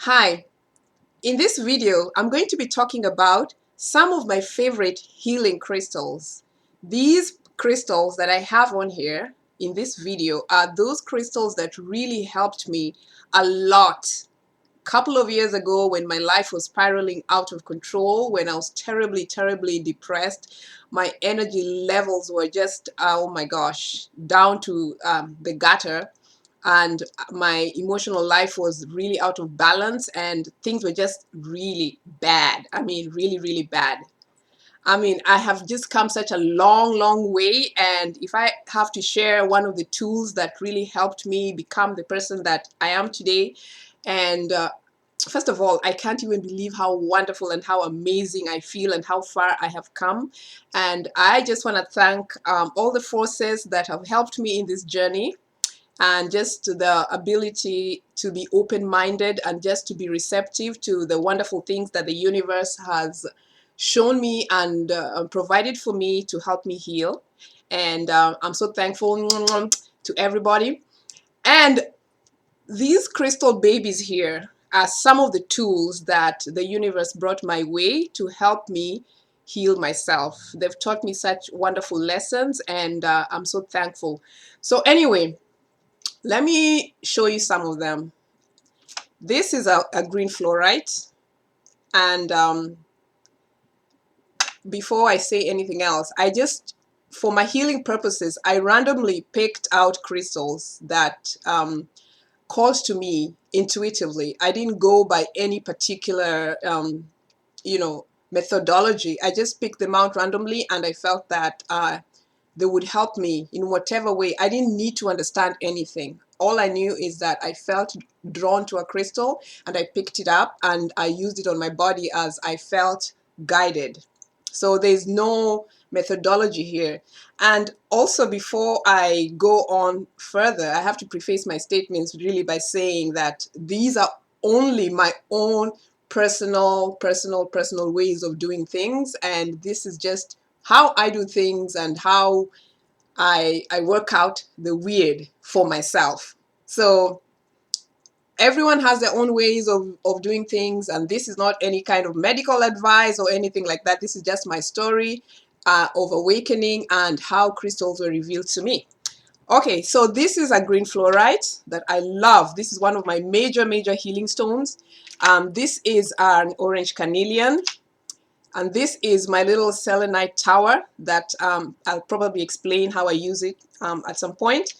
Hi, in this video, I'm going to be talking about some of my favorite healing crystals. These crystals that I have on here in this video are those crystals that really helped me a lot. Couple of years ago when my life was spiraling out of control, when I was terribly depressed, my energy levels were just, oh my gosh, down to the gutter, and my emotional life was really out of balance and things were just really bad. I mean, really bad. I mean, I have just come such a long way, and if I have to share one of the tools that really helped me become the person that I am today, and first of all, I can't even believe how wonderful and how amazing I feel and how far I have come. And I just want to thank all the forces that have helped me in this journey, and just the ability to be open-minded and just to be receptive to the wonderful things that the universe has shown me and provided for me to help me heal. And I'm so thankful to everybody. And these crystal babies here are some of the tools that the universe brought my way to help me heal myself. They've taught me such wonderful lessons, and I'm so thankful. So anyway, let me show you some of them. This is a green fluorite, and before I say anything else, for my healing purposes, I randomly picked out crystals that calls to me intuitively. I didn't go by any particular methodology. I just picked them out randomly, and I felt that they would help me in whatever way. I didn't need to understand anything. All I knew is that I felt drawn to a crystal, and I picked it up and I used it on my body as I felt guided. So there's no methodology here. And also, before I go on further, I have to preface my statements really by saying that these are only my own personal ways of doing things, and this is just how I do things and how I work out the weird for myself. So everyone has their own ways of doing things, and this is not any kind of medical advice or anything like that. This is just my story of awakening and how crystals were revealed to me. Okay, so this is a green fluorite that I love. This is one of my major healing stones. This is an orange carnelian. And this is my little selenite tower that I'll probably explain how I use it at some point.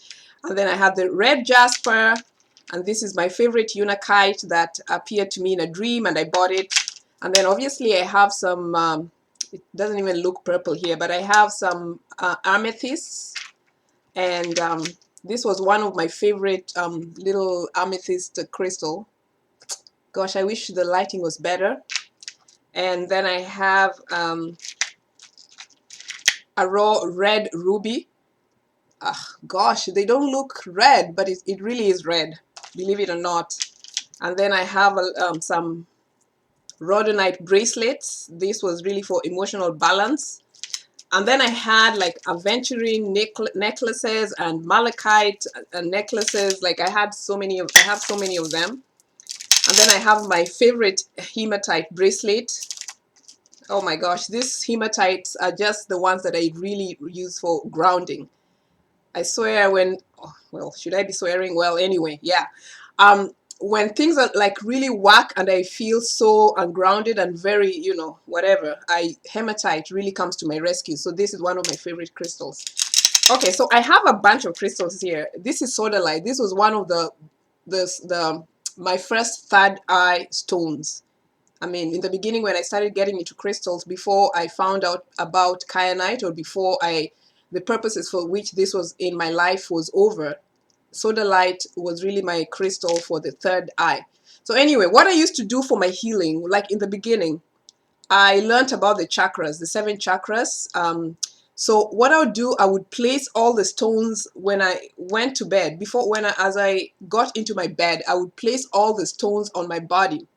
And then I have the red jasper, and this is my favorite unakite that appeared to me in a dream, and I bought it. And then obviously I have some, it doesn't even look purple here, but I have some amethysts. And this was one of my favorite little amethyst crystal. Gosh, I wish the lighting was better. And then I have a raw red ruby. Gosh, they don't look red, but it really is red, believe it or not. And then I have some rhodonite bracelets. This was really for emotional balance. And then I had like aventurine necklaces and malachite necklaces. Like I have so many of them. And then I have my favorite hematite bracelet. Oh my gosh, these hematites are just the ones that I really use for grounding. I swear when, oh, well, should I be swearing? Well, anyway, yeah. When things are like really whack and I feel so ungrounded and very, whatever, hematite really comes to my rescue. So this is one of my favorite crystals. Okay, so I have a bunch of crystals here. This is sodalite. This was one of my first third eye stones. I mean, in the beginning when I started getting into crystals, before I found out about kyanite, or before the purposes for which this was in my life was over, sodalite was really my crystal for the third eye. So anyway, what I used to do for my healing, like in the beginning, I learned about the chakras, the 7 chakras. So what I would do, I would place all the stones when I went to bed. As I got into my bed, I would place all the stones on my body.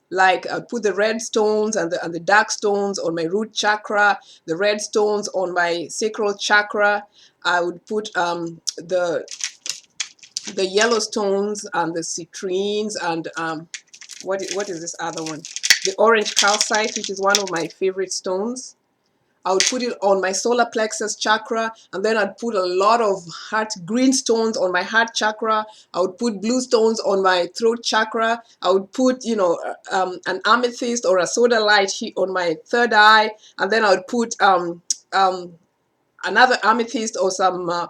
Like I'd put the red stones and the dark stones on my root chakra, the red stones on my sacral chakra. I would put the yellow stones and the citrines and what is this other one? The orange calcite, which is one of my favorite stones. I would put it on my solar plexus chakra, and then I'd put a lot of heart green stones on my heart chakra. I would put blue stones on my throat chakra. I would put, an amethyst or a sodalite on my third eye, and then I would put another amethyst or some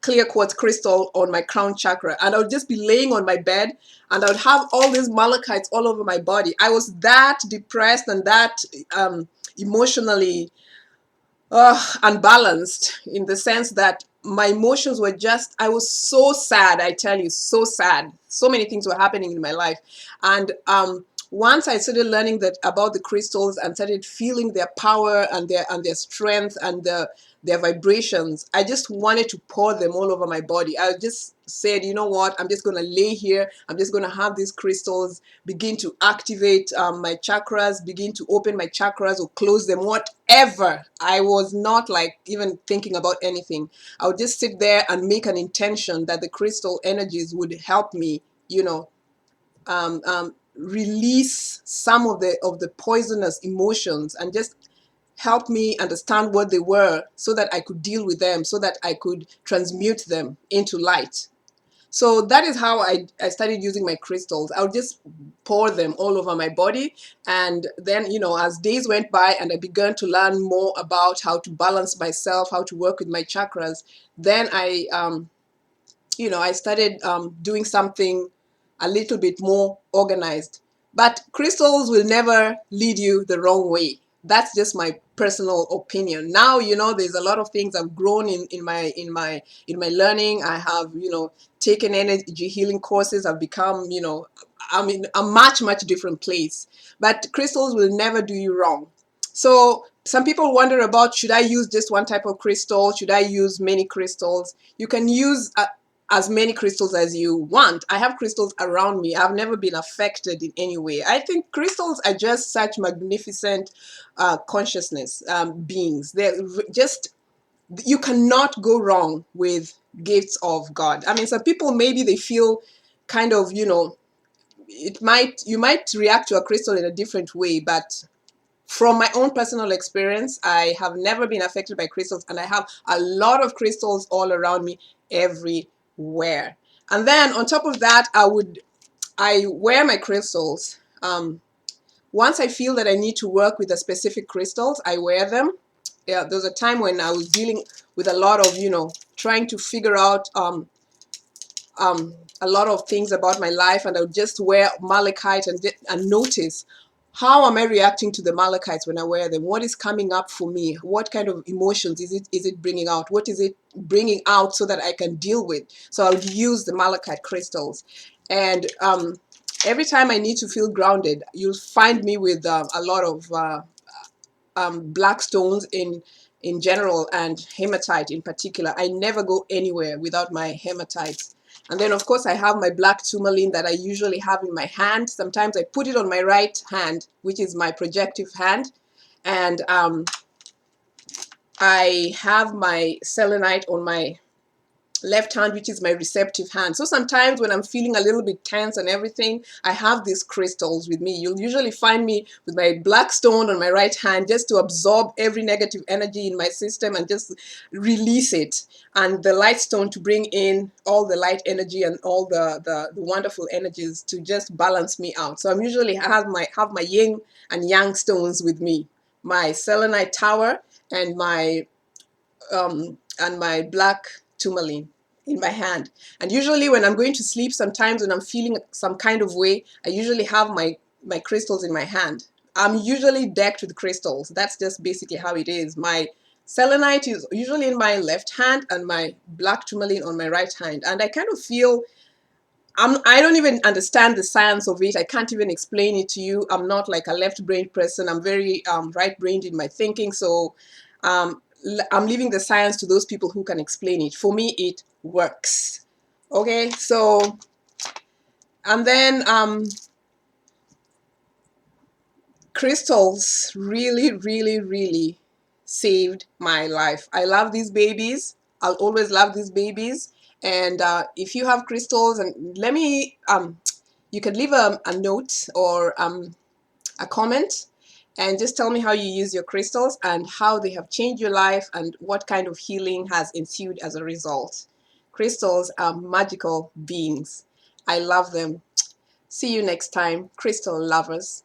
clear quartz crystal on my crown chakra, and I would just be laying on my bed, and I would have all these malachites all over my body. I was that depressed and that emotionally unbalanced, in the sense that my emotions were just, I was so sad, I tell you, so sad. So many things were happening in my life. And once I started learning that about the crystals and started feeling their power and their strength and their vibrations, I just wanted to pour them all over my body. I just said, you know what, I'm just going to lay here. I'm just going to have these crystals begin to activate my chakras, begin to open my chakras or close them, whatever. I was not like even thinking about anything. I would just sit there and make an intention that the crystal energies would help me, release some of the poisonous emotions and just help me understand what they were, so that I could deal with them, so that I could transmute them into light. So that is how I started using my crystals. I would just pour them all over my body. And then, as days went by and I began to learn more about how to balance myself, how to work with my chakras, then I started doing something a little bit more organized. But crystals will never lead you the wrong way. That's just my personal opinion. Now, there's a lot of things I've grown in my learning. I have, taken energy healing courses. I've become, I'm in a much, much different place. But crystals will never do you wrong. So some people wonder about, should I use just one type of crystal? Should I use many crystals? You can use as many crystals as you want. I have crystals around me. I've never been affected in any way. I think crystals are just such magnificent consciousness beings. They're just, you cannot go wrong with gifts of God. I mean, some people, maybe they feel kind of, you might react to a crystal in a different way, but from my own personal experience, I have never been affected by crystals, and I have a lot of crystals all around me everywhere. And then on top of that, I wear my crystals. Once I feel that I need to work with the specific crystals, I wear them. Yeah, there was a time when I was dealing with a lot of, trying to figure out a lot of things about my life, and I would just wear malachite and notice, how am I reacting to the malachites when I wear them? What is coming up for me? What kind of emotions is it bringing out? What is it bringing out so that I can deal with? So I would use the malachite crystals. And every time I need to feel grounded, you'll find me with a lot of black stones in general, and hematite in particular. I never go anywhere without my hematites. And then, of course, I have my black tourmaline that I usually have in my hand. Sometimes I put it on my right hand, which is my projective hand. And I have my selenite on my left hand, which is my receptive hand. So sometimes when I'm feeling a little bit tense and everything, I have these crystals with me. You'll usually find me with my black stone on my right hand, just to absorb every negative energy in my system and just release it, and the light stone to bring in all the light energy and all the wonderful energies to just balance me out. So I'm usually have my yin and yang stones with me, my selenite tower and my black tourmaline in my hand. And usually when I'm going to sleep, sometimes when I'm feeling some kind of way, I usually have my crystals in my hand. I'm usually decked with crystals. That's just basically how it is. My selenite is usually in my left hand and my black tourmaline on my right hand. And I kind of feel, I don't even understand the science of it. I can't even explain it to you. I'm not like a left-brained person. I'm very right-brained in my thinking. So I'm leaving the science to those people who can explain it. For me, it works. Okay, so, and then crystals really, really, really saved my life. I love these babies. I'll always love these babies. And if you have crystals, and let me, you could leave a note or a comment and just tell me how you use your crystals and how they have changed your life and what kind of healing has ensued as a result. Crystals are magical beings. I love them. See you next time, crystal lovers.